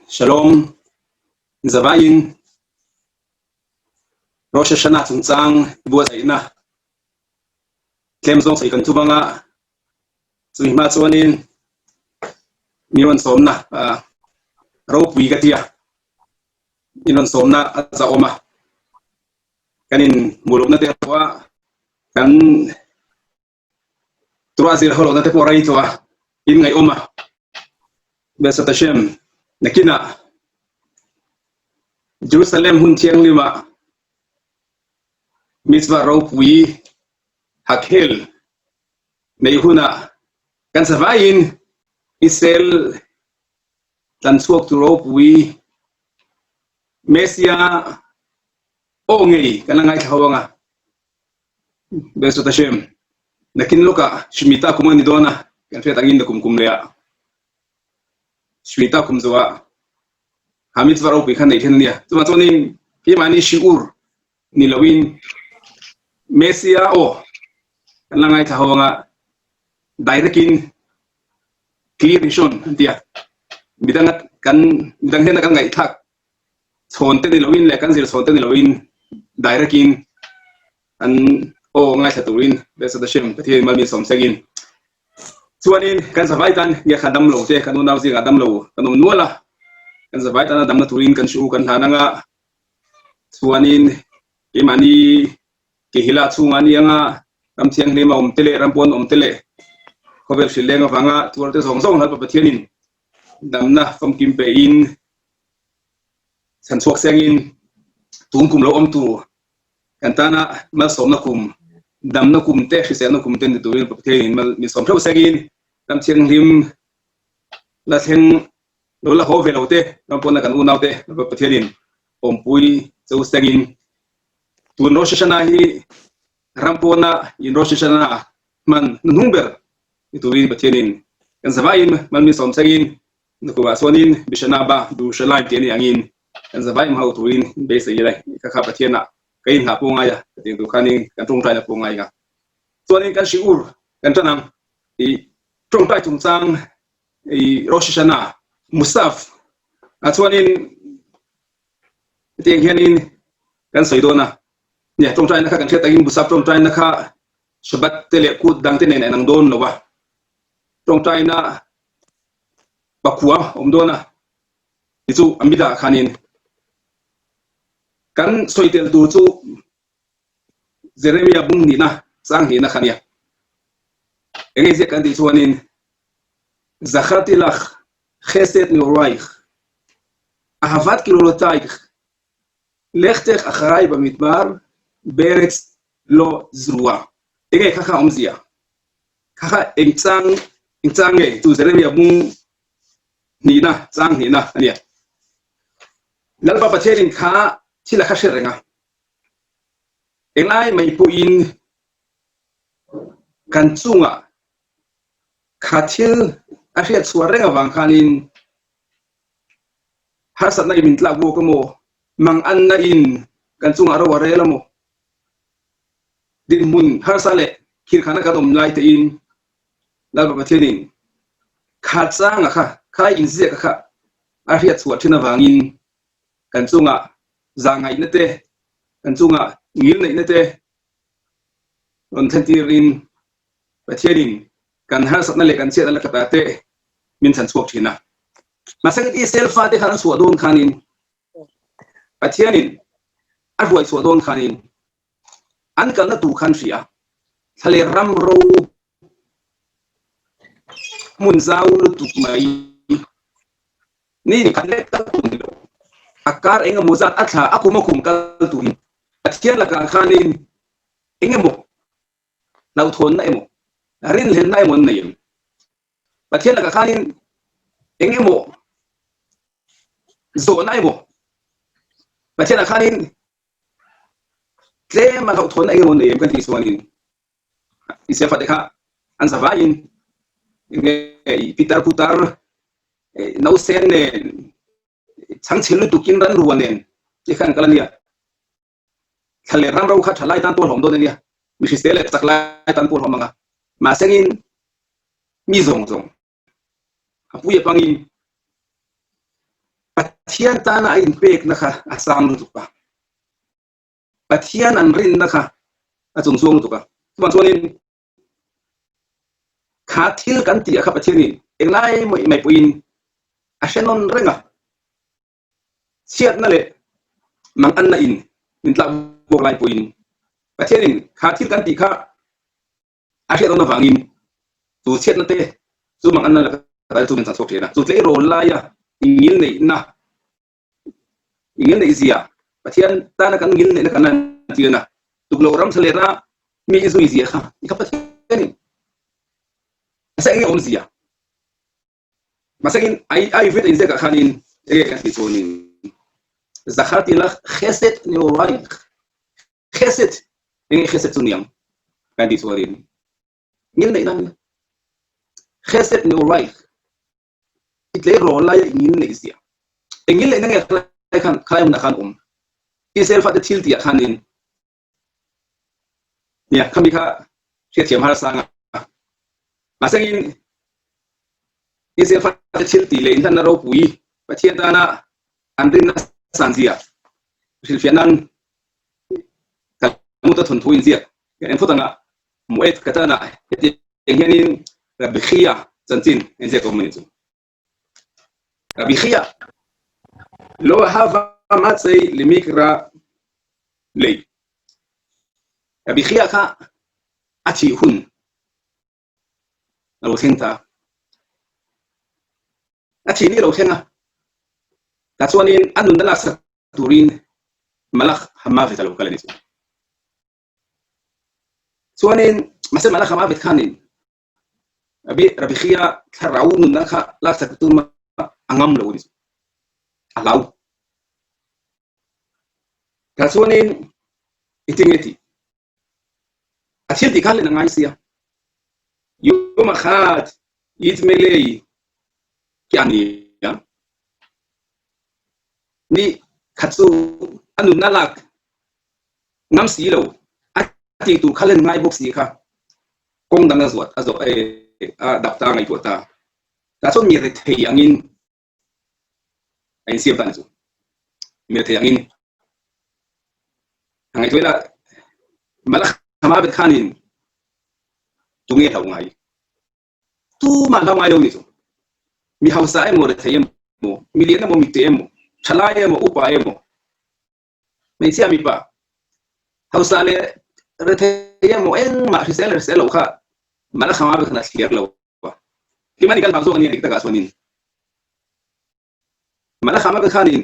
Shalom, Zavayin, Rosh Hashanah Tsang, buat ina. Kem zong sai kan tu banga, sui ma chuanin miron somna, ro pui katia. Miron somna za oma. Kanin muluk na te wa kan tuazir holo na te porai to in ngai oma. Besat Hashem, nakina Jerusalem hun tiang lima mitzvah raup wi hakhel meihuna kan savain isel tan suok tu raup wi mesia ongei kanangai khawanga besot Hashem nakin loka shmita kumani dona kan fet angin kum lea shmita kum zawa hamit varau pikhan nei thenia tuma tonin pimani shiur ni lawin mesia o langai thawanga directin clear vision dia bidang hena kan ngai thak sonte ni lawin le kan zir sonte ni lawin directin an o ngai thaturin besat Hashem pathi malmi somsegin chuanin kan savaitan ya khadam lo te kanu naw zi khadam lo kanu nuala kan zavai tana damna turin kan shu kan hananga chuanin imani ke hila chungani anga kam thiang lema omtele rampon omtele khober shilenga wanga turte songsong hal pathianin damna kom kimpe in san suak sengin tungkum lo omtu kan tana mal somna kum damna kum te hisena kum ten turin pathianin mal mi som thau sengin kam thiang lim la theng lola ho velote rampona kan unaute pathianin ompui chu sengin tu Rosh Hashanah hi rampona in Rosh Hashanah man number ituin pathianin kan zavain man mi som sengin nukuwa sonin bishanaba du shalai tiani angin kan zavain hau tuin base yele ka kha pathiana kain ha ponga ya tin tu khani kan tung tai na ponga ya sonin kan shiur kan tanam i tung tai tung chang i Rosh Hashanah Musaf atuanin tiang hianin kan soidona ya tong trai nakha kan thetagin Musaf tong trai nakha shabat tele kut dang tene nang don lowa tong trai na bakua omdona itu amida khanin kan soitel tu chu Jeremia bung ni na sang hi na khania engeze kan di chuanin zakhatilach חסד נעורייך, אהבת קלולותייך, לכתך אחריי במדבר, בארץ לא זרועה. תראה, ככה אומזיה. ככה אמצang tu Jeremia bung nina, צang nina, אני. Lalpa patierin ka sila kashirenga. Engai may puin kansunga, katil asyat suarega bangkanin hasat na imintlago ka mo mang annain kansung araw arela mo din mun hasale kirkana ka domlay tain laba patinin khatsa nga ka inze ka asyat suatina bangin kansunga zangay nate kansunga ngil na inate on tentirin patinin kan hasat na le kan siya na katate minsan suwak china. Masakit i-self ate kanan suwadon kanin. Patianin, arbuay suwadon kanin. An ka na tukan siya. Sali ramro munzaw lutukmay. Nini kanekta tundo. Akar inga muzat atha ako mo kumkaltuhin. Patian laka kanin inga mo. Nauthon na imo. Rinlil na imo na yun. Patian laka kanin inga mo. Zo na imo. Patian laka kanin tle magauthon na imo na yun. Kanti iswanin. Isya fateka ang savayin. Pitar putar. Nausen changchilu tukin ran ruanen. Ikan kalania. Kaleran raw ka chalay tanto homdo niya. mi khistele takla tan pol homanga ma sengin mi zong apuya pangin pathian tana in pek naka asam tu pa pathian an rin naka atong suong tu ka tuan tuanin khathil kan ti akha pathianin englai mai puin ashenon renga siat na le mang an na in tla bok lai puin pathianin khathil kan ti kha ashenon na wangin tu siat na te tu mang an na la tu men sa sok na tu tle ro la ya ingil nei na ingil nei zia pathian tana kan ngil nei na kanan ti na tu gloram selera mi isu zia kha ikha pathianin sa ngi on zia masagin ay vet in zeka khanin kan titonin zakhati la khaset neuroid khaset ngi khaset sunyam kan titonin ngil nei nan khaset neuroid itle rola ngil nei zia ngil nei ngi kan khaim na khan isel fa de tilti khanin ya kamika shetiam har sanga masagin isel fa de tilti le intan ro pui pathian dana andrin sanzia silfianan kamuta thun thuin zia en futanga muet katana enghenin rabikhia zantin en zia community rabikhia lo hava matsei limikra lei rabikhia ka ati hun lo senta ati ni lo senga tatsuanin anun dala sa turin malak hamavit alo kalanis suanin masal malak hamavit kanin abi rabikhia taraun naka la sa tutuma angam lo unis alaw tatsuanin itingeti atil dikale na ngaisia yuma khat itmelei kiani ni khatsu anu nalak ngam si lo ati tu khalen ngai box ni kha kong dang azwat azo adapta ngai tota ta so mi re thei angin ai siam tan su mi re thei angin ngai toila malak kama bet khanin tunge thau ngai tu ma la ngai lo ni su mi hausa ai mo re thei mo mi le na mo mi te mo chalaya mo upaya mo may siya mi pa hausa le retaya mo en ma risel kha mala khama be khna sier lo pa kimani kal bagzo ni dikta gaswanin mala khama be khanin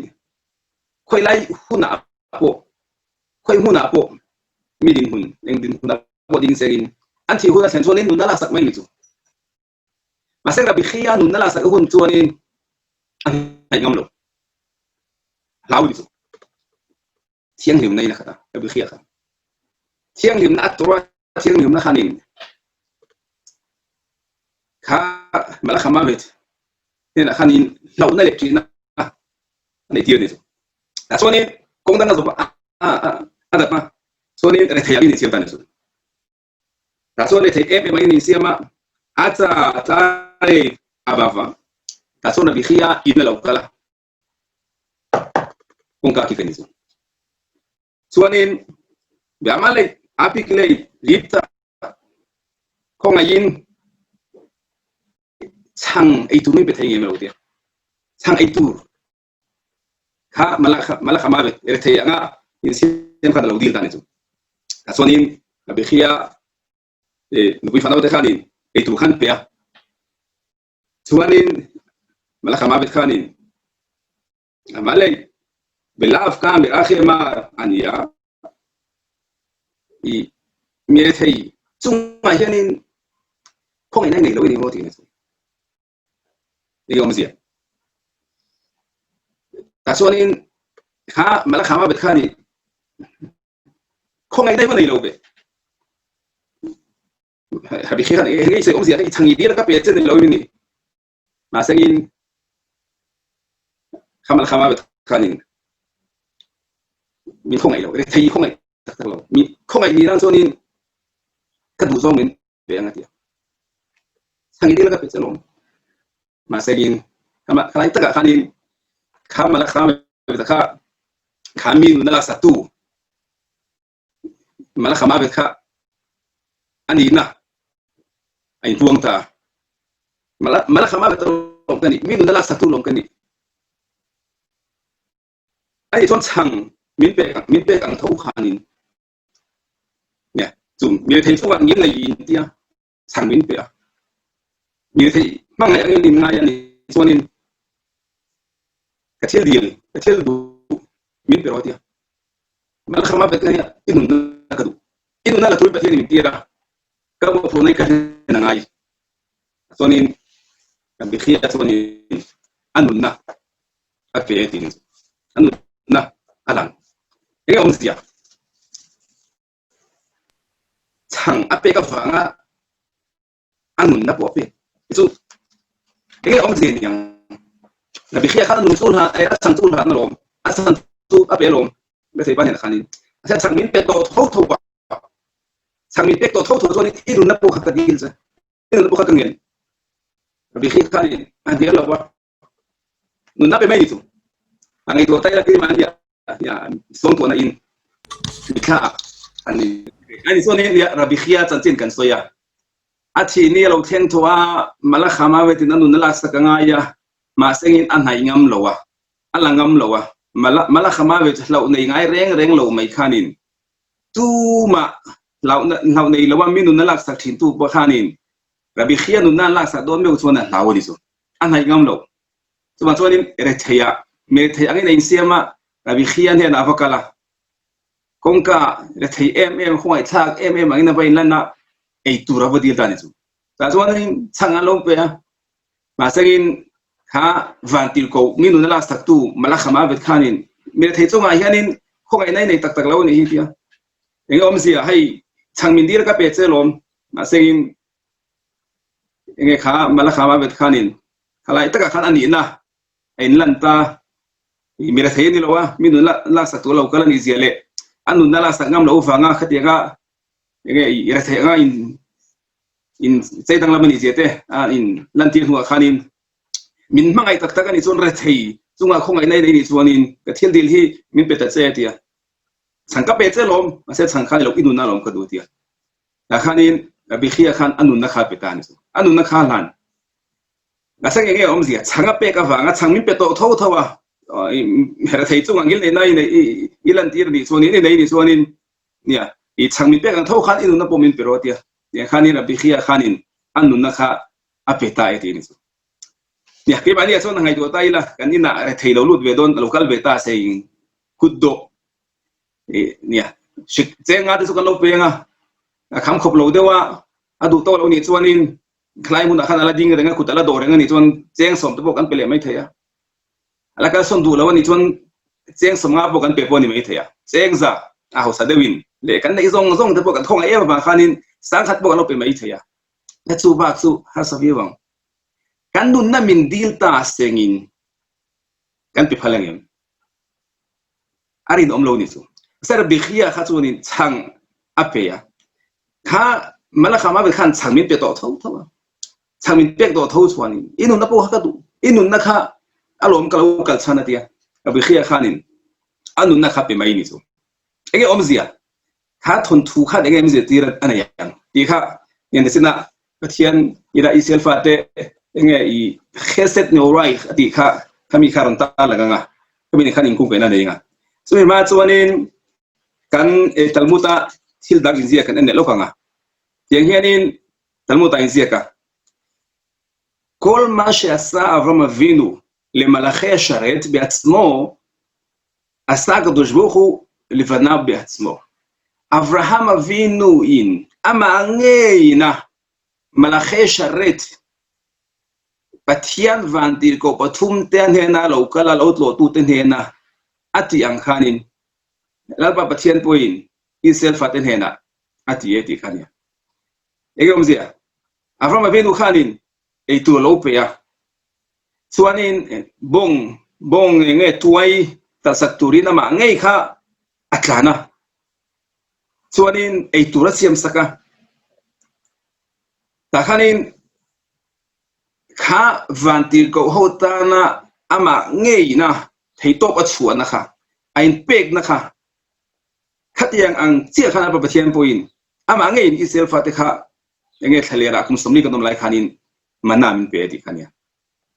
khoi lai huna po midin hun eng din huna po din serin anti huna sensonin nunala sak mai mitu maseng rabikhia nunala sak hun tuanin ai ngamlo law itu siang lim nay nakata rabikhia ka siang lim na atwa siang lim na khanin kha mala khamabet na khanin law na lepti na nei tir ni ta soni kong dana zo ada pa soni re thaya ni siam tan so ta soni thai em mai ni siama ata tai abava ta soni rabikhia ina law kala kung kakikanin so suanin biamalay apiklay lipta kung ayin sang itu min betay ngem dia sang itu ka malak amabet ertay nga insin kada law dil taniso suanin rabikhia nubi fanaw de khanin itu khan pea suanin malak amabet khanin amalay بالله كان بآخر ما أنيا ميرتي ثم يعني كون إنني لو إني موتي نسوي اليوم زين تسوانين ها ملك ما بتخاني كون إنني مني لو به هبي خير هني سيوم زين تاني دير كبيتين لو إني ما سين خمل خما بتخانين mi không ai đâu thấy không ai mi không ai đi đang cho nên ka du zong min pe anga tia sangi dil ka pe chelom ma segin kama kai taka khanin kama la khama be ka khamin na la satu mala khama be ka ani na ai tuang ta mala khama be tong kani min na la satu long kani ai chon chang min pe ang thau khanin nè zum mi thấy số bạn nghĩ là gì tia chang min pe mi thấy mang lại cái lim ngay này cho nên cái thiel du min pe rồi tia mà không mà cái này in na la tu pe ni tia ra ka mo pro này cái này ngay cho nên cái bị khía cho nên anh na cái pe tin anh na alang cái ông gì thằng áp cái phẳng á anh muốn nắp bỏ về chú cái ông gì nhỉ là bị khi khác nung xuống ha ai sang xuống ha nó lom sang xuống áp cái lom bây giờ bạn hiện khani sẽ sang miếng bê tô thâu thâu qua sang miếng bê tô thâu thâu cho nên ít nắp bỏ khác cái gì chứ ít nắp bỏ khác cái gì bị khi khác này anh thấy là quá nung nắp cái mấy chú anh ấy đồ tay là cái mà ya xong tuần này in bị khác anh so này ya Rabbi Chia chân chân kan soya athi ni lo theng thoa mala khama ve tin anu nala sakanga ya ma sengin an hai ngam lowa ala ngam lowa mala khama ve lo nei ngai reng lo mai khanin tu ma lo nei lowa min nala sak thin tu ba khanin Rabbi Chia nu nala sa don me chona lawo ni so an hai ngam lo so ma chonin re thaya me thaya ngai nei siama Rabbi Chia ne na avakala công cả là thấy em không phải thắc em mà cái này là ấy tu ra vật gì ta này chú, ta cho nên sang ăn lông pe mà sang ha van tiêu cầu mình nó là sắc tu mà là khám vật khanin mình thấy trong ngày này không ngày này tắc tắc lâu này kia những ông gì hay sang mình đi ra cái pe chơi lom mà sang những khá mà là khám vật khanin lại tất cả khán anh na anh lần ta mình thấy như lâu á mình là sắc tu lâu cái là gì vậy lệ anu nala sa ngam lo fanga khatianga nge ira thenga in seidang lamani jete in lanti huwa khanin min mangai tak tak ani chon ra thei chunga khongai nei nei ni chuanin ka thil dil hi min peta che tia sangka pe che lom ase sangkha lo inu na lom ka du tia la khanin Rabbi Chia khan anu na kha peta ni anu na kha lan la sang nge om zia changa pe ka wanga chang min pe to tho thowa hera thấy chung angil này này ilan tir ni so ni nei ni so nin nia I chang mi pe kan tho khan inu na pomin pero tia ya khanin Rabbi Chia khanin anu na kha apeta eti ni so nia ke bani so na ngai do tai la kan ina thei lo lut ve don local beta sei kuddo nia shik chenga de so kan lo pe nga kham khop lo dewa adu to lo ni chuanin khlai mun khan ala ding renga kutala do renga ni chuan cheng som to kan pele mai theya ala ka son du lawan ni chuan cheng som nga bokan pe poni mai theya cheng za a ho sa dewin le kan nei zong te bokan thong e ba khanin sang khat bokan lo pe mai theya na chu bak su ha sa viwang kan nun na min dil ta sengin kan pe phalangem arin om lo ni su sar bi khia kha chunin chang apeya kha mala khama be khan chang min pe to tho chang min pe to tho chuanin inun na po ha ka du inun na kha alom kalau kal sana dia Rabbi Chia khanin anun na kha pe mai ni so ege om zia kha thon thu kha ege em zia tira anayang ti kha yen sina pathian ira isel fate enge I kheset no rai ti kha kami kharon ta laga nga kami ni khanin ku pe na nei nga so ma chuanin kan talmuta thil dak zia kan ene lokanga tiang hianin talmuta in zia ka kol ma she'asa Avram Avinu למלאכי השרת בעצמו עשה הקדוש ברוך הוא לבניו בעצמו. אברהם אבינו אין המעניינה מלאכי שרת פתיין ואנטילקו פתום תן הנה לא קלה לא תלותו תן הנה עתי אנכנין ללבה פתיין פוין ישראל פתן הנה עתי אתי חניה. אגום זה אברהם אבינו חנין איתו לא פיה chuanin bong nge tuai ta sakturin ama ngei kha atlana chuanin ei tura siam saka ta khanin kha vantir ko hota na ama ngei na thei top a chuan na kha ain pek na kha khatiang ang chia khana pa pathian poin ama ngei in isel fa te kha enge thalera kum somni kanom lai khanin manam pe ti khania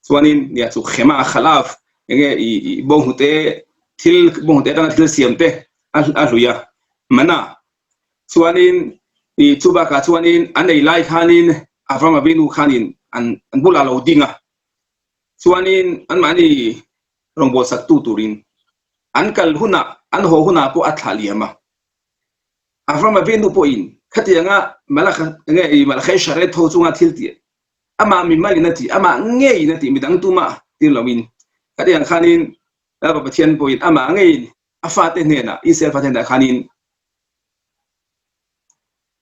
chuanin nia chu khema khalaf enge I bong hute thil bong hute dang thil siam te a hluya mana chuanin I chuba ka chuanin anei lai khanin Avram Avinu khanin an bula lo dinga chuanin an mani rongbo sak tu turin an kal huna an ho huna po athaliama Avram Avinu po in khatianga malakha nge I malakhay sharet ho chunga thilti ama mi mali nati ama ngei nati midang tuma tilawin katiang khanin aba pathian po in ama ngei afate nena isel fatenda khanin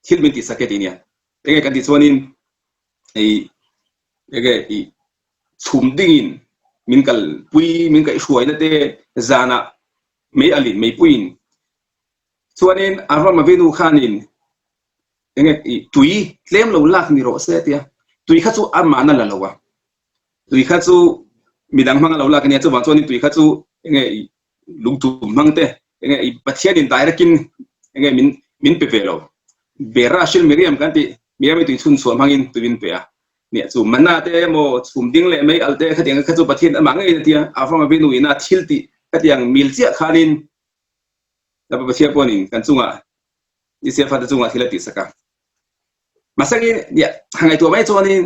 thilminti saketinia enge kan ti chuanin ege chumdingin minkal pui minkai shuai na te zana mei alin mei puin chuanin Avram Avinu khanin enge tui tlem lo lak ni ro se tia tui kha chu ama na la lawa tui kha chu midang hmang lo lak ni chu wang chuanin tui kha chu enge lungtum mangte enge pathian in directin enge min pepelo berashil miriam kan ti miriam tui chun suam hangin tuin pe a nia chu manna te mo chumding le mei alte khatiang kha chu pathian ama ngai tia Avram Avinu ina thilti khatiang milchia khanin la pathian ponin kan chunga isel fa chunga thilati saka masangin ya hangai to mai chuanin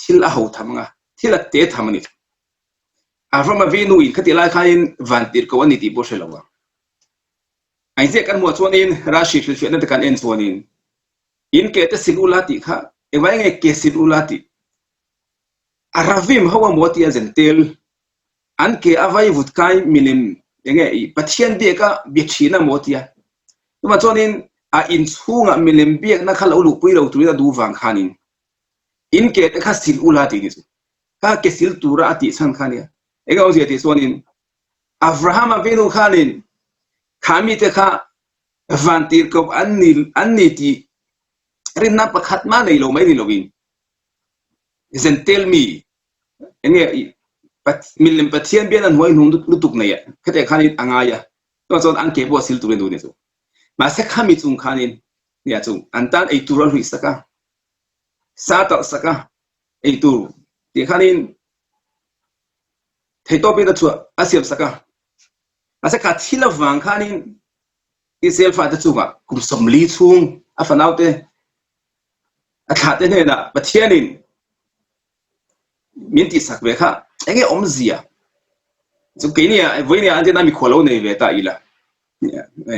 thil a ho thamanga thil a te thamani Avram Avinu in khatila khain vantir ko ani ti bo shelawa ai je kan mo chuanin rashi thil na kan en chuanin in ke te silulati kha e vai nge ke silulati aravim hawa motia zentel an ke avai vutkai milim enge pathian be ka bichina motia tuma chuanin a in chunga milim biak na khala ulu puilo tuina du wang khanin in ke te kha silulati ni chu ka ke sil tura ati san khania ega ozi ati chuanin Avraham Avinu khanin khami te kha vantir ko anni ti rinna pakhat ma nei lo mai ni lovin zen tell me enge milim pathian bian an hoi nung lutuk na ya khate khanin angaya to chon an ke bo sil tu ren du ni chu ma se khami chung khanin nia chung antan ei tural hui saka sata saka ei tu ti khanin thei to pe da chu asiam saka asa ka thila wang khanin isel fa da chunga kum somli chung afanaute athate ne na pathianin minti sakwe kha enge omzia chu kenia voinia ante na mi kholo nei ve ta ila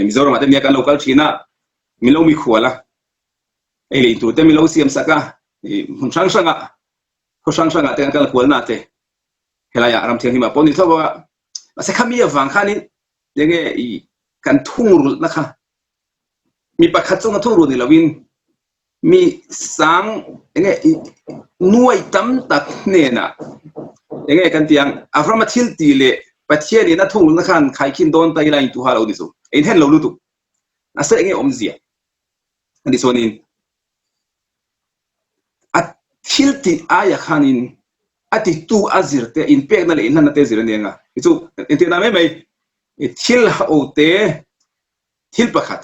mizoram ate mia ka local china milo mi khola ele tu te milo siam saka hun sang sanga ko sang sanga te kan khol na te hela ya ram thiang hi ma poni thoba ase khamia wang khani enge I kan thungrul na kha mi pakhat chunga thungru ni lawin mi sang enge nuai tam tak ne na enge kan tiang Avram thil ti le pathian ina thung na khan khai khin don tai lai tu ha lo ni chu en hen lo lu tu ase enge omzia ani sonin at thil ti aya khanin ati tu azirte in pek na le in na te zirani nga chu ente na mai thil o te thil pakhat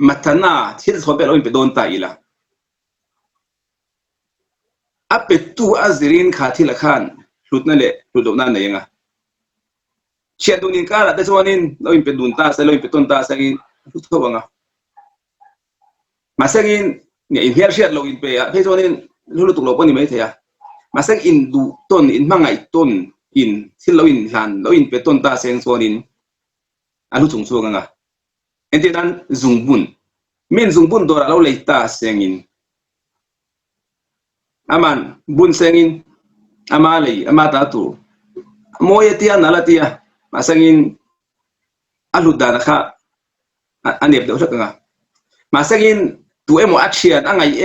matana thil thobel o pe don ta ila ape tu azirin khathila khan hlutna le hludona na yenga chiadunin kala te chuanin loin pe dun ta sa loin pe ton ta sa in thobanga masagin nge in hiar shiat loin pe a pe chuanin hlutuk lo poni mai thea masag in du ton in mangai ton in thil loin hlan loin pe ton ta seng chuanin alu chung chuanga ente dan zungbun min zungbun dora lo leita sengin aman bun sengin amali amata tu moya tia nalatia masangin aludana kha anep de usakanga masangin tu emo action angai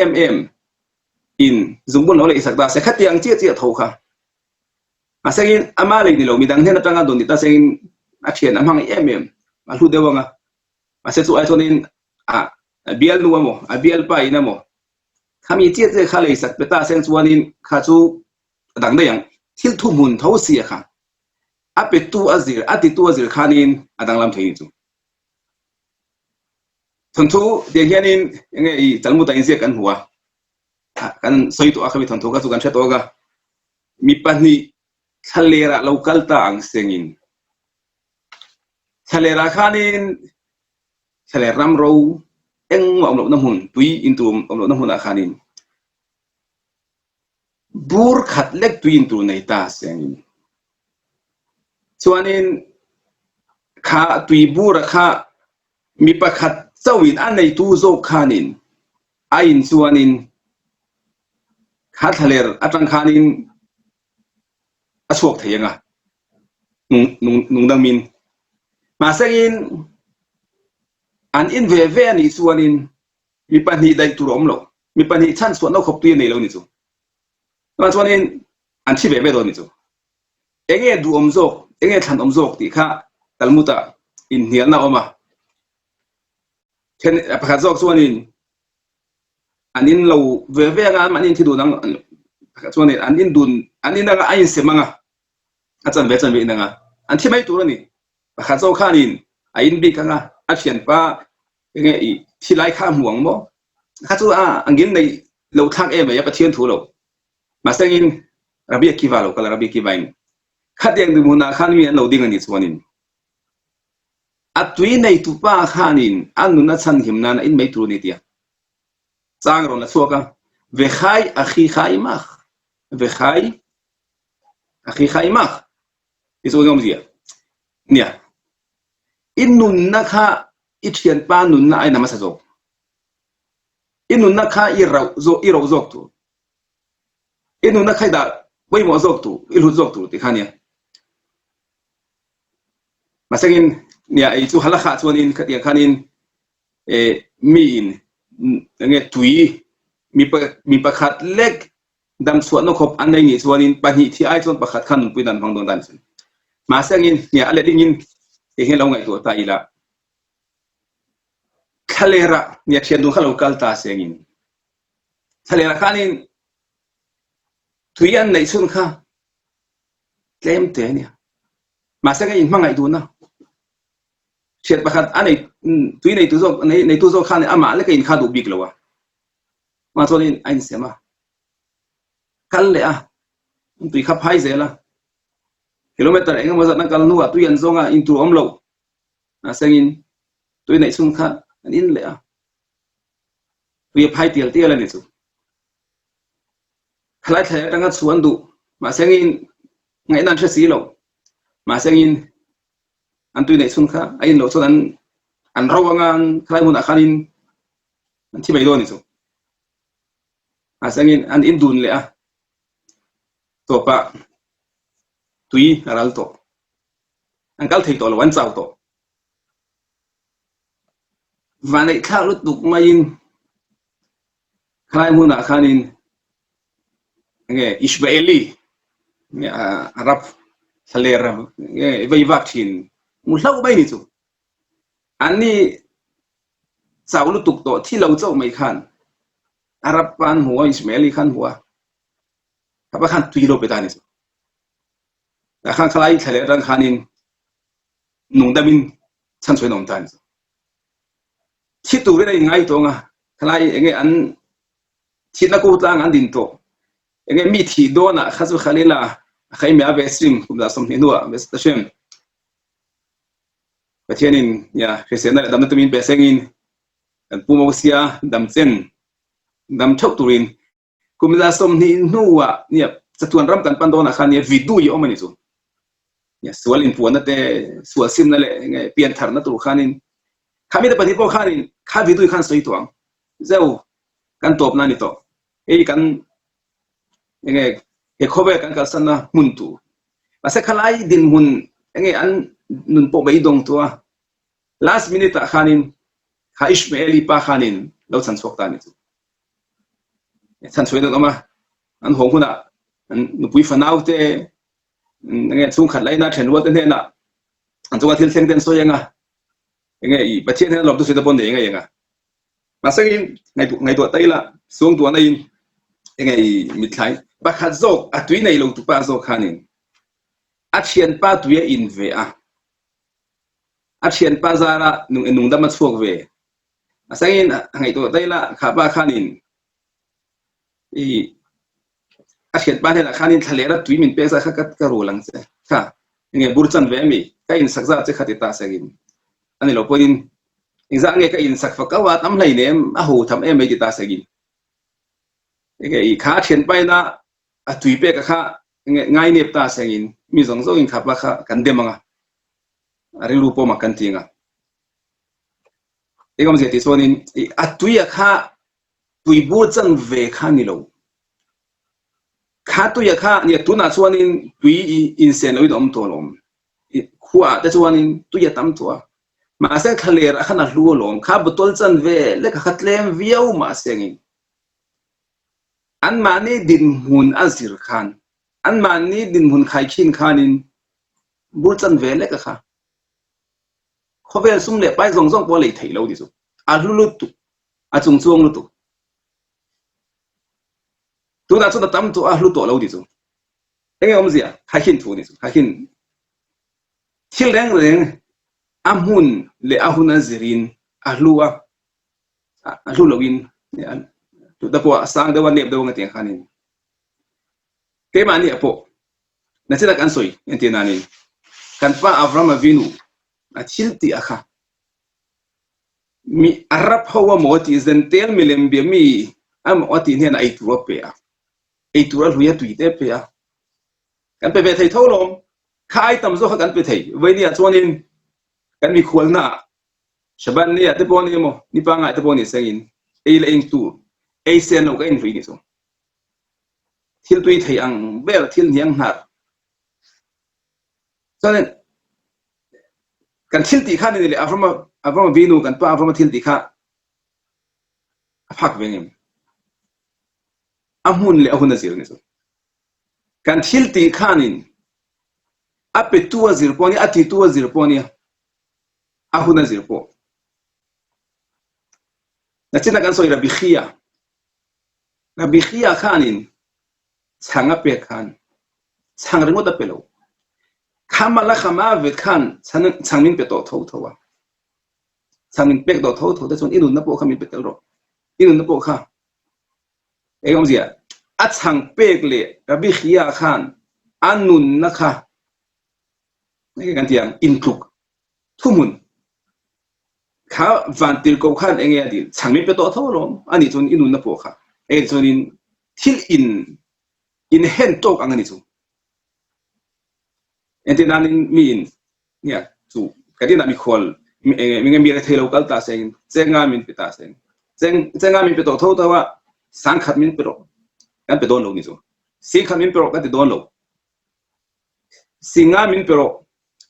in zungbun lo le sakda se khatiang chia chia tho kha masangin amali ni lo midang hena tanga don dita sengin action amang alu dewanga masetsu ai sonin a bial nuamo a bial pa inamo kami tiết thế khá lấy sạch beta sen chuanin khá chu đằng đây yang thil thu mun thấu xìa khá ape tu azir ati tu azir khanin adang lam thei chu thon thu de hianin nge I talmud in zia kan huwa kan soi tu akhabi thon thu ka chu kan thato ga mi pani thalera local ta ang sengin thalera khanin thaleram ro eng ma omlo na hun tui intu omlo na hun a khanin bur khat lek tui intu nei ta sengin chuanin kha tui bur kha mi pakhat chawin an nei tu zo khanin ain chuanin kha thaler atang khanin achok theyanga nung dang min ma sengin an in ve ni chuanin mi pani dai tu rom lo mi pani chan suan no khop tu nei lo ni chu ma chuanin an thi ve do ni chu enge du om zok enge than om zok ti kha talmuta in hial na oma ken pakhat zok chuanin anin lo ve nga manin thi du nang chuanin anin dun anin nga ain semanga achan ve nga an thi mai tu ni pakhat zok khanin ain bi kanga a thian pa enge I thi lai kha muang mo kha chu a angin nei lo thak em ya pathian thu lo ma sengin rabbi akiva lo kala rabbi akiva in khadeng du muna khan mi an lo ding ani chuanin atui nei tu pa khanin anu na chan himna na in mai tu ni tia chang ro na chuaka ve khai akhi khai mach ve khai akhi khai mach iso ngom zia nia inun na kha I thian pa nun na ai na masa zo inun na kha I ro zok tu inun na khai da wei mo zok tu ilu zok tu ti khania masagin nia ai chu halakha chuanin khatia khanin mi in nge tui mi pakhat lek dam suan no khop an nei ni chuanin pani thi ai chon pakhat khan pui dan phang don dan chen masagin nia ale dingin e he lo ngai tu ta ila thalera nia thian du khalo kal ta sengin thalera khanin tuian nei sun kha tlem te nia masagin in mangai du na thian pakhat anei tui nei tu zo khan ama le kain kha du bik lowa ma chonin ain sema kal le a tui kha phai zela kilometer enga mazat na kal nuwa tuian zonga in tu omlo masagin tui nei sun kha in le a tui phai tial ani chu khlai thai tanga chuan du masagin ngai nan thasi lo masagin an tui nei sun kha ain lo chuan an rawangan khlai mun a khanin an thi mai do ni chu masagin an in dun le a to pa tui aral to an kal thei to lo wan chau to vanai kha lut duk main khlai mun a khanin nge Israeli nge Arab salera nge vai vaccine mulau bai ni chu ani chaulu tuk to thi lo chau mai khan Arab pan huwa Israeli khan huwa kapa khan tui lo betani chu khan khlai thale rang khanin nungdamin chan choi nom tan chu thi tu re ngai to nga khlai nge an thi na ko tlang an din to nge mi thi do na khazu khalila khai me ave stream kum da som hinua bes ta shem pathianin ya christian dam na tumin besengin an pumosia dam chen dam thok turin kum da som ni nuwa nia chatuan ram kan pandona khania vidu yo mani chu ya sual in puana te sual sim na le nge pian thar na tu khanin khami da pani po khanin kha vidu khan soi tuang zeu kan top na ni to ei kan nge he khobe kan kal sana muntu ase khalai din hun nge an nun po bai dong tua last minute khanin kha Ismaili pa khanin lo chan sok ta ni chu chan choi do ma an hong huna an nu pui fanau te nge chung khat lai na then wa te na an chu thil seng ten so yanga nge I pathian na lo tu se da bon de nga yanga masagin ngai tu taila xuống tuần này ngày mít thái bác hạt dọc túi này lâu tụ ba dọc khanin chiên ba túi in về chiên ba ra là nung đâm mất thuộc về sáng ngày tuổi đây là khá ba khanin chiên ba này là khanin thale là túi mình bé ra khát cái rô lăng sẽ khá nghe bút chân về mi cái in sắc ra sẽ khát ta sẽ gin anh ấy lâu quên in ra nghe cái in sắc phật cáo tấm này nè hồ thầm em mấy ta sẽ gin cái khá chiên ba na túi bé cái khá ngay nếp ta sẽ gin mi giống giống in khá ba khá cần đem mà ari lupo mà cần tiếng cái công gì thì số nên túi khá túi bút chân về khá ni lâu khá túi khá nhà túi nào số nên túi in sen lối đom tổ lom khuaแต่ส่วนนี้ตู้ยาตั้มตัวมาเสกทะเลระขนาดรู้ลงข้าบตัวจันเวเล็กขัดเล่มวิวมาเสกินอันมานี่ดินหุ่นอันสิรขันอันมานี่ดินหุ่นไข่ขินขันินบุจันเวเล็กค่ะเขาเป็นสุ่มเล็กไปส่งปอเลยถี่เราดิสุอาลุตุอาจงจวงลุตุตัวนั้นสุดตั้มตัวอาลุตุเราดิสุเอ็งเอามาสิอ่ะไข่ขินตัวดิสุไข่ขินที่แรงอาหุ่นเลอาหุ่นนั่นสิรินอาลูลวินเนี่ยตัวตะปัวสร้างเดวันเนียบเดวันเตียงขันินเกี่ยมันเนี่ยพอนั่นสิละกันสวยอย่างที่นั่นนี่กันป้าอัฟรามวินูทิลติอะค่ะมีอารับเขาว่าหมอที่เซนเทลมิเลมเบียมีหมอที่เนี่ยไอตัวเปียไอตัวรู้ยตุยเตเปียกันไปไทยเท่าลมข้าไอ้ตำรวจกันไปไทยวันนี้ชวนนินกันมีคนน่ะชาวบ้านเนี่ยที่ปอนี่มั้งนี่ปังไงที่ปอนี่เสียงไอ้เรื่องตัวไอ้เสียงเราก็อินฟรีนี่ส่งที่ตัวไทยอังเบลที่ยังหาฉะนั้นกันทิลติข้านี่เลยอัฟรามวินูกันป้าอัฟรามทิลติข้าพักเวงิมอาหุ่นเลยอาหุ่นนั่นสินี่ส่งกันทิลติข้านี่อาเป็ดตัวสิรปอนี่อาทิตตัวสิรปอนี่อาหุ่นนั่นสิรปอนั่นเช่นกันสอยระบิขียข้านี่ช่างเป็ดข้านช่างเรื่องวัตถุเปล่าข้ามาละข้ามาเวทข้านช่างมินเป็ดต่อท้อวะช่างมินเป็ดต่อท้อแต่ส่วนอินุนนับโปข้ามินเป็ดตลอดอินุนนับโปข้าเอ็งว่าสิอ่ะช่างเป็ดเลยระบิขียข้านอันนุนนะคะนี่กันที่ยังอินคลุกทุ่มุนข้าวันที่เขาข้านเองอย่างดีช่างมินเป็ดต่อท้อลงอันนี้ส่วนอินุนนับโปข้าส่วนนี้ทิลอินเห็นโตกันนี่ส่วนที่นั่นมีเนี่ยสูกันที่นั่นมีคนมีเงินมีอะไรเทโลกัลตาเซงเซงามินเปตาเซงเซงามินเปโตท้อแต่ว่าสังขัดมินเปโตกันเปโดนโลนี่ส่วนสิงขัดมินเปโตกันเปโดนโลสิงามินเปโต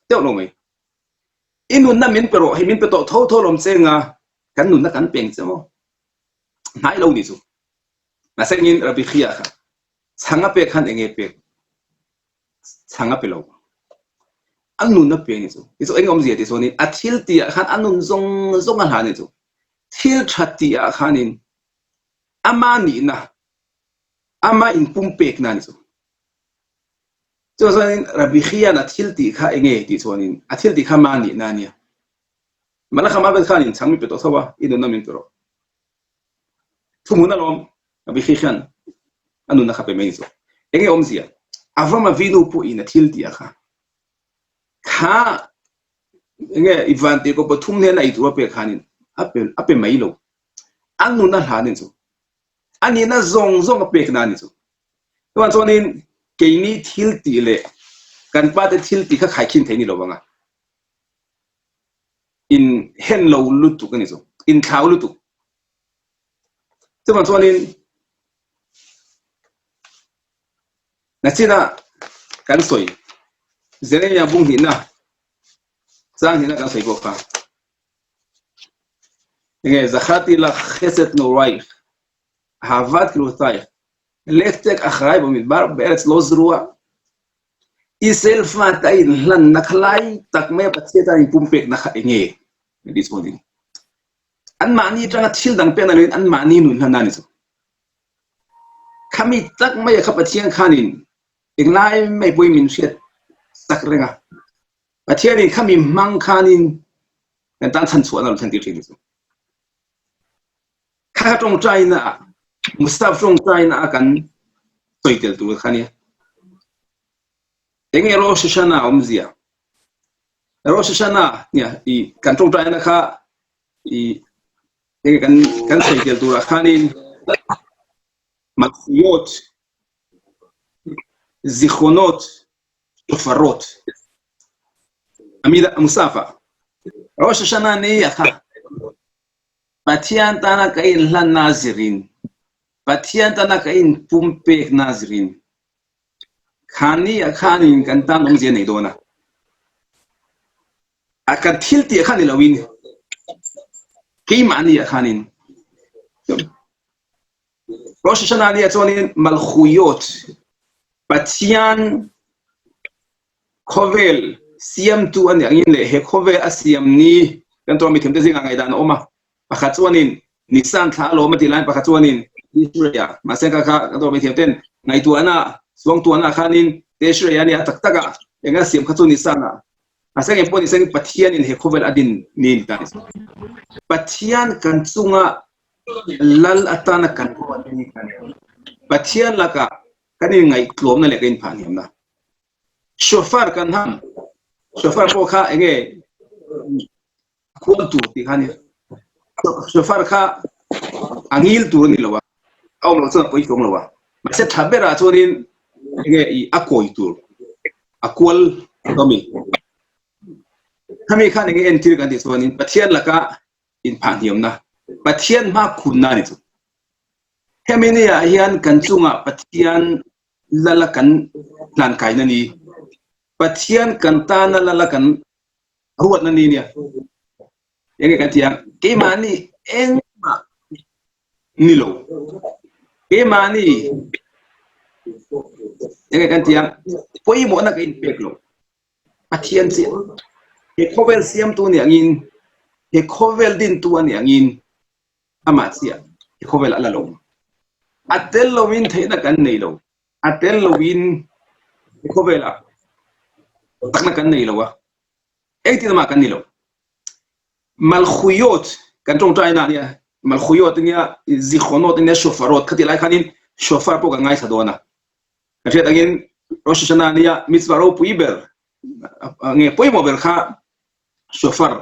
เจ้าลงไหมอินุนนั่นมินเปโตให้มินเปโตท้อลมเซงากันนุนนั่นกันเป่งใช่ไหมหายโลนี่ส่วนมาเซงินระบิขียค่ะช่างเป็ดขันเองเป็ดช่างเป็ดโลอันนู้นนับเป็นนี่สูที่สุดเองอมเสียที่สุดนี่อาทิตย์ที่ขันอันนู้นซงกันหานี่สูที่ชัดที่ขันนี่อามานี่นะอามาอินปุ่มเป็กนั่นสูที่สุดนี่ระบิขียนะอาทิตย์ที่ขันเองที่สุดนี่อาทิตย์ที่ขันมานี่นั่นเนี่ยมันละขันมาเป็นขันนี่ช่างมีเป็ดตัวสวะอินนู้นนั่นมีเป็ดทุ่มหัวนั่นลมระบิขียนอันนู้นนะครับเป็นไม่สูเองอมเสียอารมณ์วินูปุ่ยนะอาทิตย์ที่ขันข้าเนี่ยอีวันที่ก็ปฐุมเนี่ยนะอีตัวเปรียกขานินอัปเป็นไม่รู้อันนู้นน่ะหานินสุอันนี้น่ะซงกับเปรียกนั่นนิสุแต่ว่าตอนนี้เกี่ยนี้ทิลตีเลยกันป้าแต่ทิลตีเขาขายขินเทนี่หรอวะงั้นอินเห็นเราลุตุกันนิสุอินข่าวลุตุแต่ว่าตอนนี้นั่นสินะกันสวยเจริญยังบุ้งหินนะสร้างหินนะกันสวยกว่ายังไงจะขัดที่ละเขสต์โนไรค์ฮาวัดกรุตายเล็กเทคอัครายบ่มีบาร์เบอร์สโลซรัวอิเซลฟ้าตายลันนักไล่ตักแม่ปัจเจตาอิปุ่มเป็กนักเองดิสโมดินอันมานี่จังทิลดังเป็นอะไรอันมานี่นุ่นฮันนั่นนิสุ kami tak mai kha pathian khanin inglai mai pui min siat sak renga pathian in kami mang khanin kan tan chan chuan al than ti thil chu kha tong china mustaf tong china kan soitel tu khania enge ro shana omzia Rosh Hashanah nia I kan tong china kha I enge kan soitel tu khanin malchuyot zikhonot tofarot amida musafa Rosh Hashanah ni yakha Patian tana kain lan nazirin Patian tana kain pumpe nazirin khani akhanin kan tan omje nei dona akan thilti akhani lawin ki mani akhanin Rosh Hashanah ni atonin malchuyot Patian khovel siam tu an yang le he khovel asiam ni kan to mi them te singa ngai dan oma pakhat chuanin nisan tha lo ma ti lai pakhat chuanin Israel ma se ka kha to mi them ten ngai tu ana suang tu ana khanin Israel ni atak taka enga siam kha chu nisana asang em poni sang Pathian in he khovel adin ni ta Pathian kan chunga lal atana kan ko ni kan Pathian laka kanin ngai klom na le kain phan hiam na shofar kan ham shofar ko kha enge khol tu ti khani shofar kha angil tu ni lawa aw lo sa poi tong lawa ma se thabera chorin enge I akoi tu akwal domi kami khan enge entir kan ti chorin Pathian laka in phan hiam na Pathian ma khun na ni chu hemini ya hian kan chunga Pathian lala kan plan kai na ni Pathian kan tana lala kan ruat na ni nia yang kan tiang ke mani engma nilo ke mani yang kan tiang poi mo na kain peklo Pathian si he khovel siam tu ni angin he khovel din tu ani angin amat sia he khovel ala lo atel lowin theina kan nei lo atel lowin he khovela takna kan nei lo wa ekti ma kan nei lo malchuyot kan tong china nia malchuyot nia zikhonot nia shofarot khati lai khanin shofar po ngai sadona khet agin Rosh Hashanah nia mitzvah ro puiber nge poi mo ber kha shofar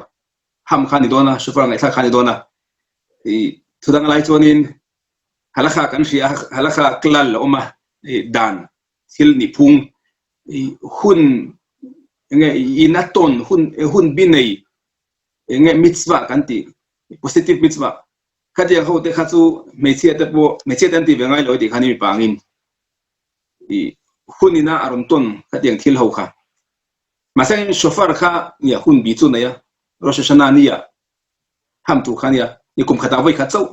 ham khani dona shofar ngai khani dona I thudang lai chonin halakha kan ria halakha klal oma dan sil ni phung hun nge inaton hun binei enge mitzvah kanti positive mitzvah khadia ho te khachu mechia te bo mechia tan ti bengai lo ti khani mi pangin I hunina aron ton khadiang thil ho kha masang shofar kha ya hun bi chu na ya Rosh Hashanah ni ya ham tu khania ni kum khata voi kha chau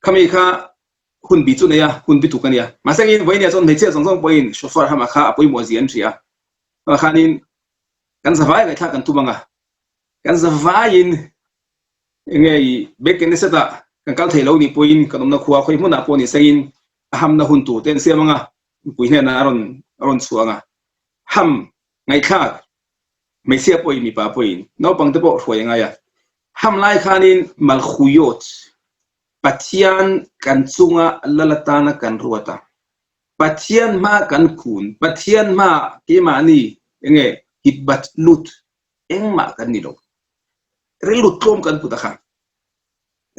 kami kha hun bi chu na ya hun bi tu kan ya masang in voi ne chon mechia song song poin shofar hama kha apoi mo zian thia khanin kan zawai ga tha kan tu banga kan zavain ngei beken seta kan kal thelo ni poin kanom na khuwa khoi muna poni sain ham na hun tu ten siamanga puine na aron chuanga ham ngai khak mai sia poi mi pa poin no pang te po hoi nga ya ham lai khanin malchuyot Pathian kan chunga lalatana kan ruata Pathian ma kan kun Pathian ma ke mani enge hitbat lut engma kan nilo rilut klom kan putakha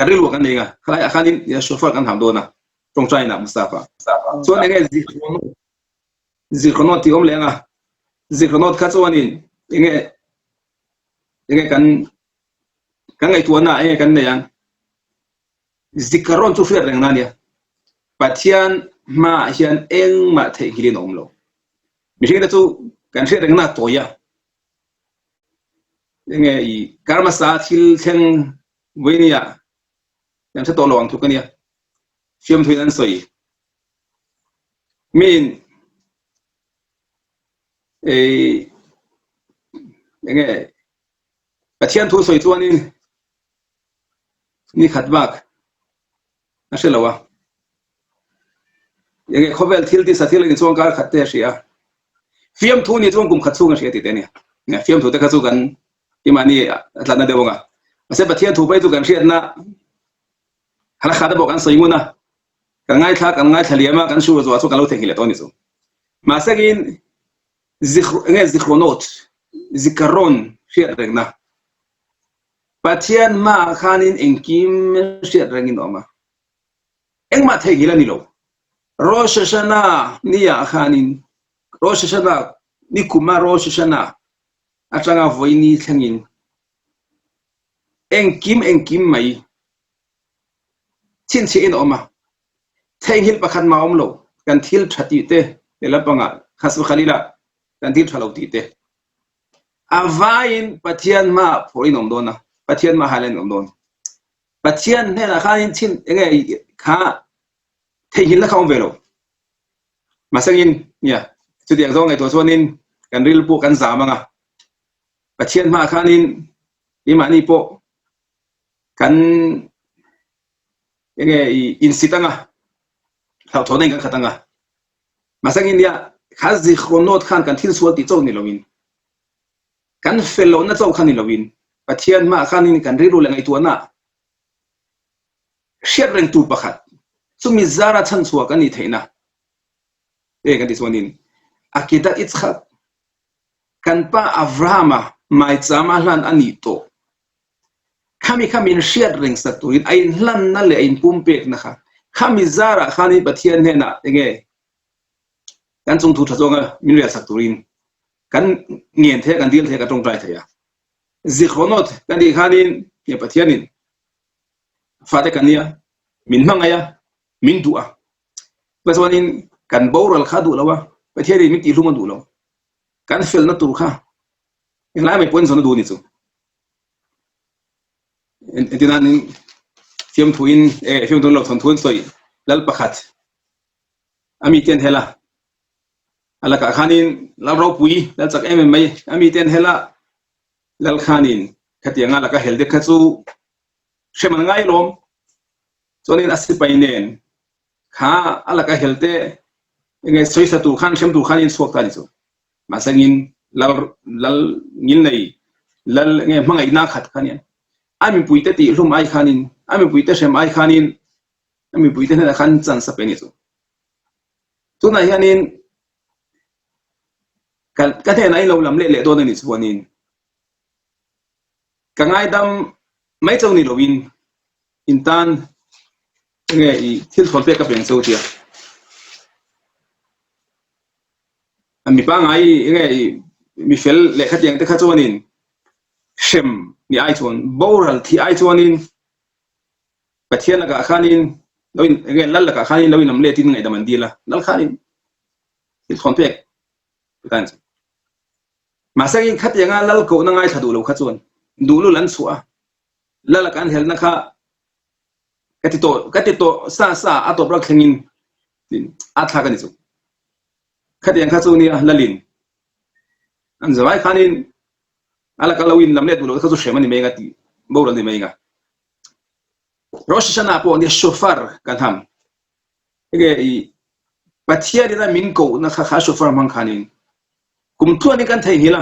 rilu kan ninga khalai akhanin ya shofar kan hamdona tong china mustafa so nenge zikhonot ti om lenga zikhonot kha chuanin enge kan ngai tuana enge kan ne yang zikaron chu fer reng nania Pathian ma hian engma thei hilin omlo mi hing da chu kan fer reng na toya enge I karma sa thil theng weinia yang sa tolo ang thukania fiam thuinan soi min enge Pathian thu soi chuanin ni khatbak aselawa ยังkhovel thil ti sa thil in chuang kar khatte sia fiam thu ni chuang kum khatchunga sia ti te ne fiam thu te khachu kan imani atlana dewanga ase pathian thu pai tu kan riat na hala khada bo kan soinguna kan ngai thaliama kan shu zo kan lo the hile to ni chu masagin zikhronot zikaron riat regna pathian ma khanin engkim riat rengin oma engma the gila ni lo Rosh Hashanah niya khanin Rosh Hashanah ni kuma Rosh Hashanah atanga voini thangin engkim mai chin in oma thengil pakhat ma omlo kan thil thati te elapanga khasu khalila kan thil thalo ti te avain pathian ma forin omdona pathian ma halen omdon pathian ne la khanin chin ngai kha thengil la khom velo masangin ya chudiang zong ngai to chuanin kan ril pu kan zamanga pathian ma khanin imani po kan in sitanga thau thoneng kan khatanga masangin ya khazi khronot khan kan thil sual ti chaw ni lowin kan fello na chaw khan ni lowin pathian ma khanin kan riru lengai tuana shet reng tu pakhat sumi zara chan chuwa kan ni theina kan ti chuanin akida ichak kan pa avrahama mai chama hlan ani to khami in shiat ring satuin ai hlan na le in pumpek na kha khami zara khani pathian ne na enge kan chung thu thazonga minria saturin kan ngien the kan dil the ka tong trai thaya zikhronot kan di khanin ye pathianin fate kania min mangaya min du'a paswanin kan boral khadu lawa pathiani mi ti luma du lo kan fel na tur kha ila mai pon zona du ni chu entinan fiam thuin fiam don lo thon thun soi lal pakhat ami ten hela ala ka khanin la ro pui lal chak em mai ami ten hela lal khanin khatianga la ka helde khachu sheman ngai lom chonin asipainen kha ala ka helte nge soisa tu khan shem tu khanin sok ta ni chu masangin lal ngil nei lal nge mangai na khat khanian ami puite ti lum ai khanin ami puite shem ai khanin ami puite na khan chan sa pe ni chu tuna hianin ka the nai lo lam le do ni chuanin ka ngai dam mai chau ni lovin intan nge I thil thon pe ka pen chau tia ami pa ngai nge mi fel le khatiang te kha chuanin shem ni ai chuan boral thi ai chuanin pathian ka khanin loin nge lal ka khanin loin nam le tin ngai daman dila lal khanin thil thon pe tan masagin khatianga lal ko na ngai thadu lo kha chuan dulu lan suwa lal kan hel na kha katito sa atop rak thengin atha kan chu khatiang kha chu ni lalin an zawai khanin ala kalawin lamlet bulo kha chu shemani mega ti boral ni mega Rosh Hashanah po ni shofar kan ham ege I pathia dina min ko na kha shofar mang khanin kum thu ni kan thai hila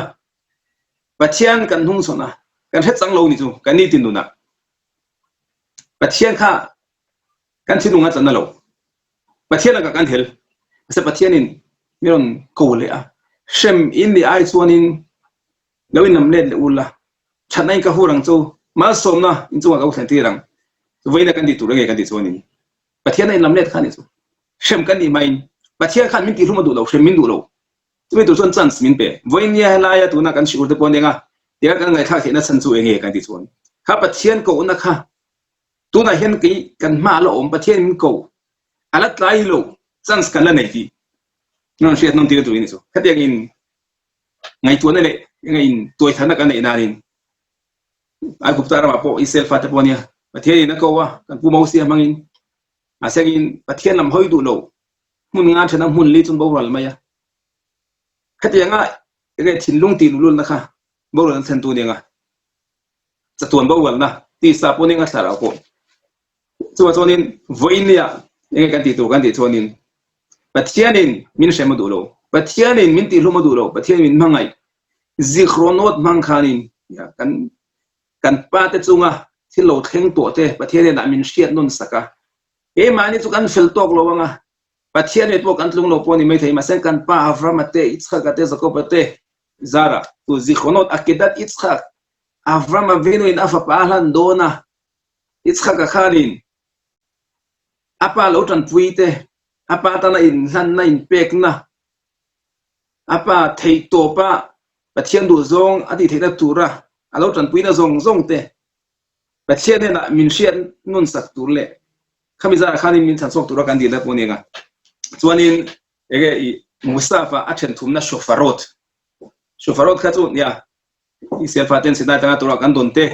pathian kan hung sona kan het chang lo ni chu kan ni tin duna pathian kha kan thilunga chan na lo pathian ka kan thel ase pathianin miron ko le a shem in the ai chuanin lawin nam le ula chanai ka hurang chu ma somna in chu ga thlen ti rang voina kan di tu rang kan di chuanin pathian in nam le khan ni chu shem kan ni main pathian khan min ti luma du lo shem min du lo tumi tu chuan chance min pe voinia la ya tu na kan siur te pon denga dia kan ngai tha khena chan chu enge kan di chuan kha pathian ko na kha tu na hen ki kan ma lo om pathian min ko alat lai lo chance kan la nei ti non siat non ti tu ni chu khatiang in ngai tu na le ngai in toi thana kan nei na nin ai gupta ra po isel fa te ponia pathian na ko wa kan pu mau sia mangin asengin pathian lam hoi du lo mun nga thana mun li chun bo ral maya khatianga ngai thinlung ti lul na kha bo ran than tu ninga chatuan bo wal na ti sa poninga sara ko chuanin voinia nge kan ti tu kan ti chuanin Pathianin min shemadulo Pathianin min ti lumadulo Pathianin min mangai zikhronot mangkhanin ya kan pa te chunga thilo theng to te Pathianin na min shiat non saka e mani chu kan fel tok lo wanga Pathianin po kan tlung lo po ni mai thei ma sen kan pa Avram ate Yitzchak ate Jacob ate Zara tu zikhronot akedat Yitzchak Avram Avinu in afa palan dona Yitzchak khanin apa lo tan puite apa ta na in han na in pek na apa thei to pa Pathian du zong ati thei na tura alo tan puina zong zong te Pathian na min shiat nun sak tur le khamiza khanin min than sok tura kan di la poninga chuanin ege I Mustafa achen thumna shofarot kha chu ya I selfaten sina tanga tura kan donte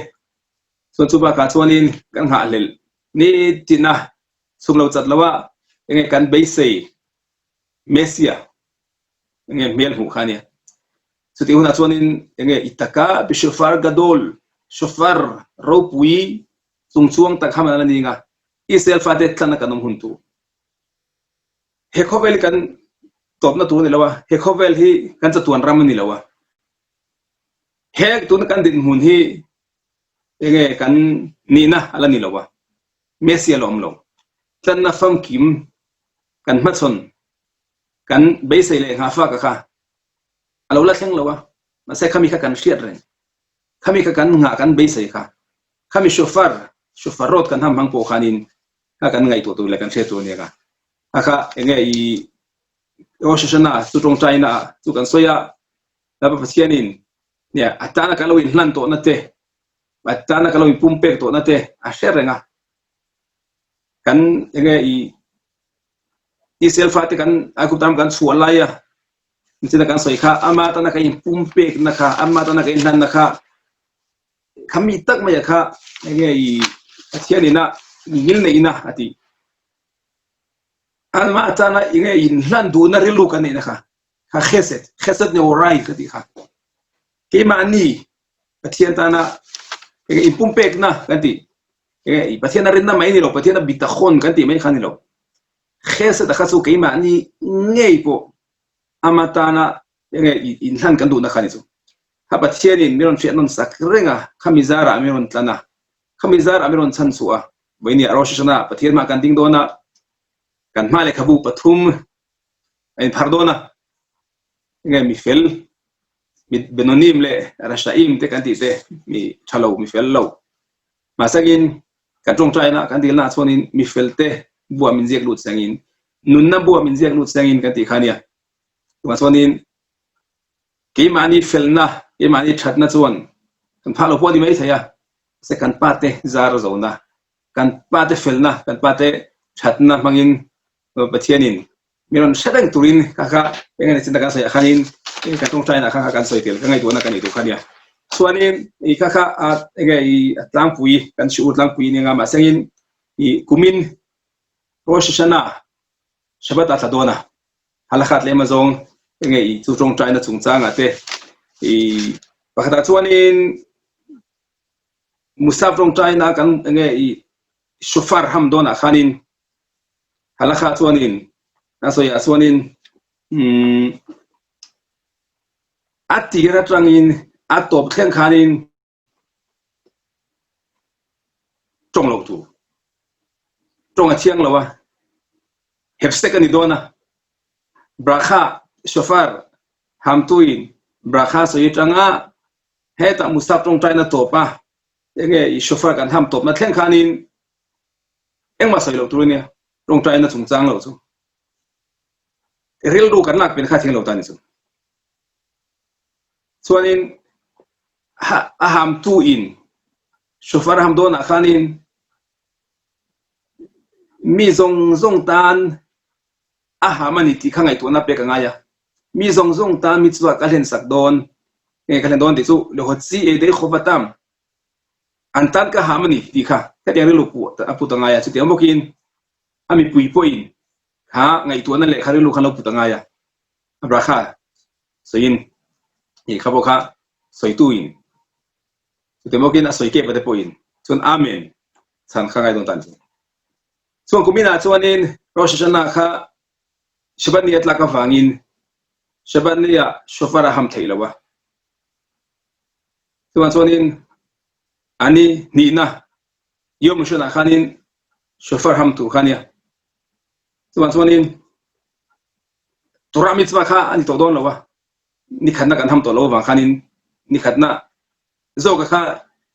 so chuba ka chuanin kan ha lel ni tina sumlo chatlawa enge kan beisei Mesia enge mel hu khania so ti huna chuanin enge itaka bi shofar gadol shofar ropui chungchuang tak hamana ninga isel fate tlana kanum huntu hekovel kan topna tu ni lawa hekovel hi kan chatuan ram ni lawa hek tun kan din hun hi enge kan nina ala ni lawa Mesia lomlo tlanna fam kim kan matson kan beisei le ngafa ka kha alo la thleng lawa ma se khami kha kan hriat ren khami kha kan nga kan beisei kha khami shofarot kan ham hang po khanin ka kan ngai to tu le kan hre tu ne ka akha enge I Rosh Hashanah tu tong China tu kan soya la pa Pathianin ne atana ka lo in hlan to na te atana ka lo in pumpek to na te a hrenga kan enge I selfate kan aku tam kan sualaya Mesti kan soi kha ama ta na kai pumpek na kha ama ta na kai nan na kha kami tak maya kha enge Pathian ina ngil ne ina ati ama ta na enge nan du na rilu kan ina kha kheset ne orai khati kha ke mani Pathian ta na enge pumpek na kanti enge Pathian na rin na mai ni lo Pathian na bitakhon kanti mai khan ni lo kheset kha su ke mani ngei po amatana enge inhan kan du na khani chu ha Pathianin miron fiat non sakrenga khamizara miron tlana khamizara miron chan suwa boini Rosh Hashanah Pathian ma kan ding dona kan male khabu pathum ein pardona enge mi fel mi benonim le rashaim te kan ti te mi thalo mi fel lo masagin kan tong China kan dil na chonin mi felte bua min jek lut sangin nunna bua min jek lut sangin kan ti khania masonin ke mani felna ke mani thatna chuan kan phalo poni mai thaya se kan pate zar zona kan pate felna kan pate thatna mangin Pathianin miron sereng turin kaka pengen cinta kan saya khanin kan tong China kaka kan soitel kan ngai tu na kan itu khania suanin kaka enge tlang pui kan shu tlang pui ni nga masangin kumin Rosh Hashanah Shabbat atadona halakhat le mazong enge chu tong China chungchang ate pakata chuanin Musaf tong China kan enge shofar hamdona khanin halakhat chuanin asoya chuanin atigra trangin atop thleng khanin tonglo tu tong achiang lawa hepstek ani dona brakha shofar hamtuin brakha so yitanga heta Musaf tong China topa enge shofar kan ham top na thleng khanin engma soilo turunia tong China chungchang lo chu ril du kan lak pen kha thing lo tani chu chuanin ham tu in shofar ham dona khanin mi zong tan ahamani ti khangai tu na pe ka ngaya mi zong tan mi chuwa kalen sak don nge kalen don ti chu lo hotsi e dei khobatam antan ka hamani ti kha ka de lu pu apu ta ngaya chu te mokin ami pui poin ha ngai tu na le khari lu khan lo pu ta ngaya abrakha soin khaboka soituin chu te mokin a soike pa de poin chun amen san khangai don tan chu kumina chuanin Rosh Hashanah kha shabat ni atla ka wangin shabat ni ya shofar ham theilawa tuan sonin ani ni na yom shuna khanin shofar ham tu khania tuan sonin tura mitzvah kha ani to don lawa ni khanna kan ham to lawa khanin ni khatna zo ka kha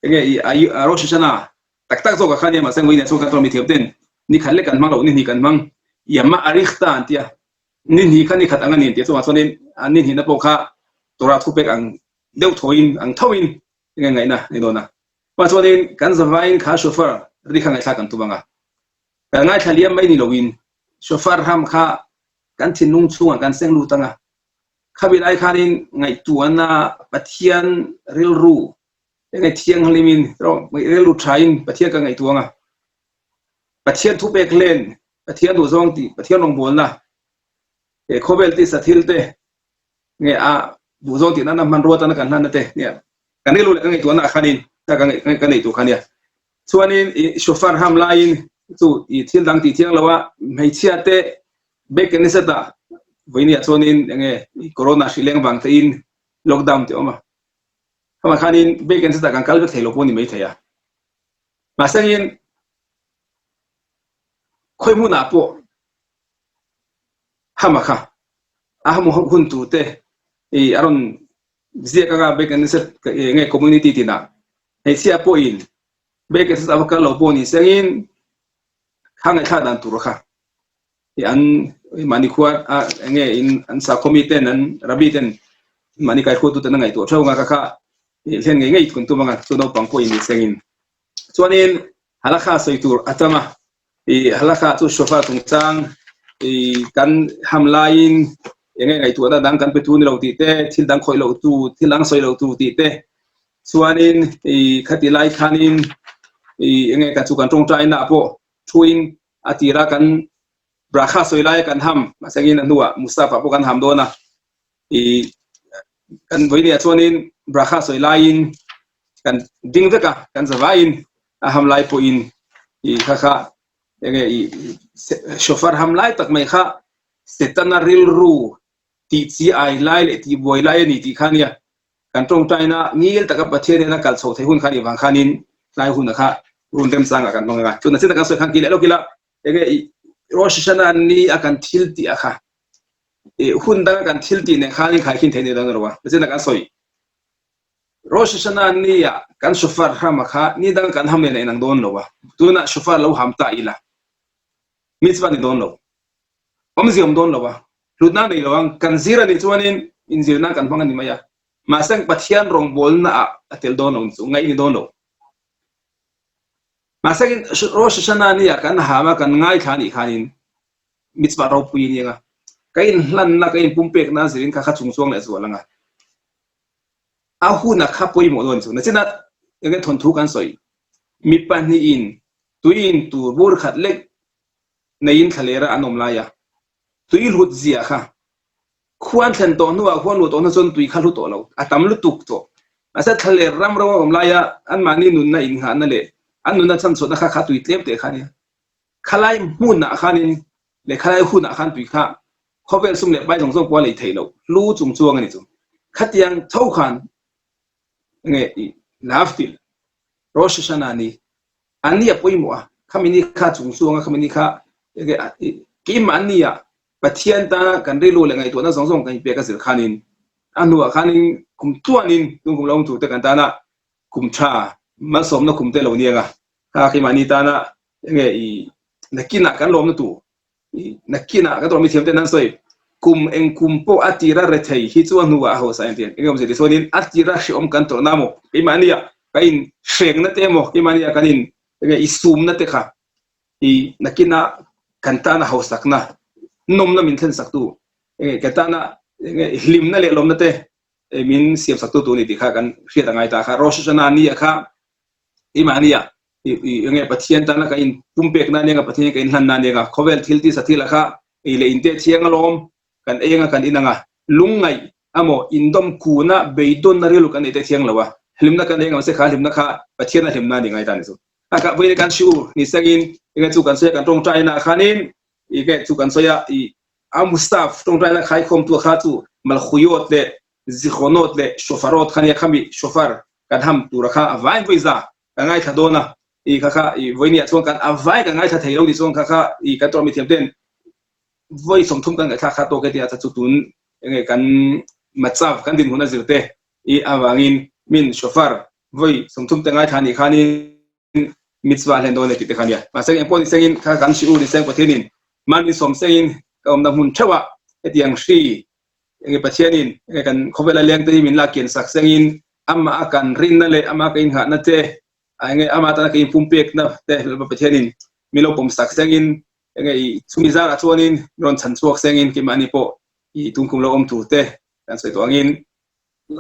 nge ai rosh shana tak tak zo ka khania ma sang win so ka to mi thiapten ni khalle kan mang lo ni kan mang yama arikhta antia ni khani khat angani ti so sonin ani ni na po kha tora thupek ang deu thoin ang thoin ngai na ni dona pa sonin kan zavain kha shofar ri khang ai kan tu banga kan ngai thaliam mai ni lowin shofar ham kha kan thin nung chunga kan seng lu tanga khabil ai khanin ngai tuana pathian ril ru ngai thiang halimin ro ril lu thain pathian ka ngai tuanga pathian thupek len pathian du zong ti pathian long bol na e khobel ti sathil te nge a bu zong ti na man ro ta na kan na te ne kan ril lu ka ngai tuana khanin ta ka ngai tu khania chuanin shofar ham lain chu I thil dang ti thiang lawa mai chia te bek ni sata voini chuanin nge corona shileng bang tein lockdown te oma kama khanin bek ni sata kan kalbe thelo poni mai thaya masangin khoi mu na po hamaka ahamu hun tu te aron zia ka bek ni sat nge community tina ai sia po in bek ni sata ka lo poni sangin hangai kha dan tur kha an mani khuat nge in an sa komiten an rabiten mani kai khotu tan ngai to thonga ka kha len ngai ngai kun tu manga chuno pangko in sengin chuanin halakha soitur atama halakha chu shofar tung chang kan hamlain ngai tu da dang kan pe tu ni lo ti te thil dang khoi lo tu thil lang soi lo tu ti te chuanin khati lai khanin ngai ka chu kan tong trai na po thuin atira kan brakha soilai kan ham masangin anua mustafa po kan ham dona kan voini chuanin brakha soilain kan ding veka kan zawain aham lai po in kha kha nge shofar ham lai tak mai kha setana ril ru ti chi ai lai le ti boi lai ni ti khania kan tong taina ngil taka pathian na kal chho thei hun khani wang khanin lai hun kha run dem sanga kan nonga chuna sin ka so khan ki le lo kila nge rosh shana ni akan thil ti akha hun da kan thil ti ne khani khai khin thei ne dang ro wa sin ka soi rosh shana ni ya kan shofar hama kha ni dang kan ham ne nang don lo wa tuna shofar lo ham ta ila mitzva ni don lo omziom don lo wa rudna nei lo kan zira ni chuanin in zirna kan bang ni maya masang pathian rong bol na atel don lo ngai ni don lo masagin rosh shana ni ya kan hama kan ngai khani khanin mitzva ro pui ni nga kain hlan na kain pumpek na zirin kha chung chuang le zo langa a hu na kha poi mo don chu na china nge thon thu kan soi mi pan ni in tuin tu bur khat lek nein thalera anom la ya tuil hut zia kha khuan thlan to nuwa khuan lu to na chon tui khalu to lo atam lu tuk to asa thale ram ro om la ya an mani nun na in ha na le an nun na chan so na kha kha tui tlep te khani khalai mun na khanin le khalai hu na khan tui kha khobel sum le bai jong jong kwa le theilo lu chung chuang ani chu khatiang thau khan nge laftil rosh shana ni ania poimo khamini kha chung chuang khamini kha nge ki mania pathian ta kan relu le ngai to na jong jong kan pe ka sir khanin anu khanin kum tuanin tung kum long tu te kan ta na kum tha ma som na kum te lo nianga kha ki mani ta na nge nakina kan lom na tu nakina ka to mi thiam te nan soi kum eng kum po atira re thei hi chu nuwa ho sa entian engam se sonin atira shi om kan to namo ki mania kain shreng na te mo ki mania kanin nge isum na te kha I nakina kanta na ho sakna nom na min thlen saktu kata na hlim na le lom na te min siam saktu tu ni ti kha kan hriat angai ta kha rosh shana ni kha I mania nge pathian ta na kain pumpek na ne nga pathian kain hlan na ne nga khovel thilti sathila kha ile inte thiang alom kan enga kan inanga lungai amo indom kuna beidon na relu kan ite thiang lawa hlimna kan enga se kha hlimna kha pathian na hlimna ni ngai ta ni so aka boile kan shu ni sagin nge chu kan se kan tong trai na khanin ige chu kan soya I Mustaf trong trai là khai khom tua khá chu malkhuyot le zikhonot le shofarot khani khami shofar kan ham tu rakha avai voiza kangai thadona I kaka I voinia chuang kan avai kangai tha theilo di chuang kaka I kan tor mi thiam ten voi som thum kan kha kha to ke tia cha chutun nge kan machav kan din huna zirte I awangin min shofar voi som thum tengai thani khani mitzvah len dole kite khania maseng empon sengin kha kan shiu ni seng pathenin man ni som sengin kaum na mun thawa etiang shri nge pathianin nge kan khobela leng te min la ken sak sengin amma akan rin na le ama kain ha na te nge ama ta kain pumpek na te pathianin milo pom sak sengin nge chumiza a chuanin ron chan chuak sengin ki mani po I tungkum lo om tu te kan soi to angin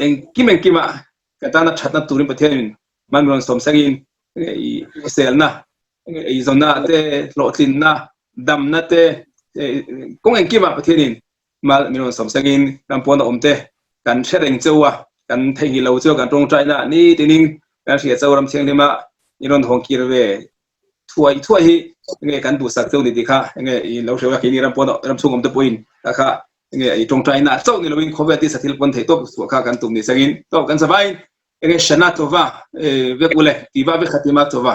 eng kima katana thatna turin pathianin man ron som sengin nge sel na nge zona te lotlin na dam na te kung eng kima pathianin mal miron som sengin kan pon om te kan thereng chewa kan thei lo chewa kan tong trai na ni tining kan ria chawram cheng lema iron hong kirwe thuai hi nge kan du sak cheu ni dikha nge I lo rewa ki ni ram pon ram chungom te poin kha nge I tong trai na chau ni lovin khobeti sathil pon thei top su kha kan tum ni sengin to kan sabai nge shana tova vekule tiba ve khatima tova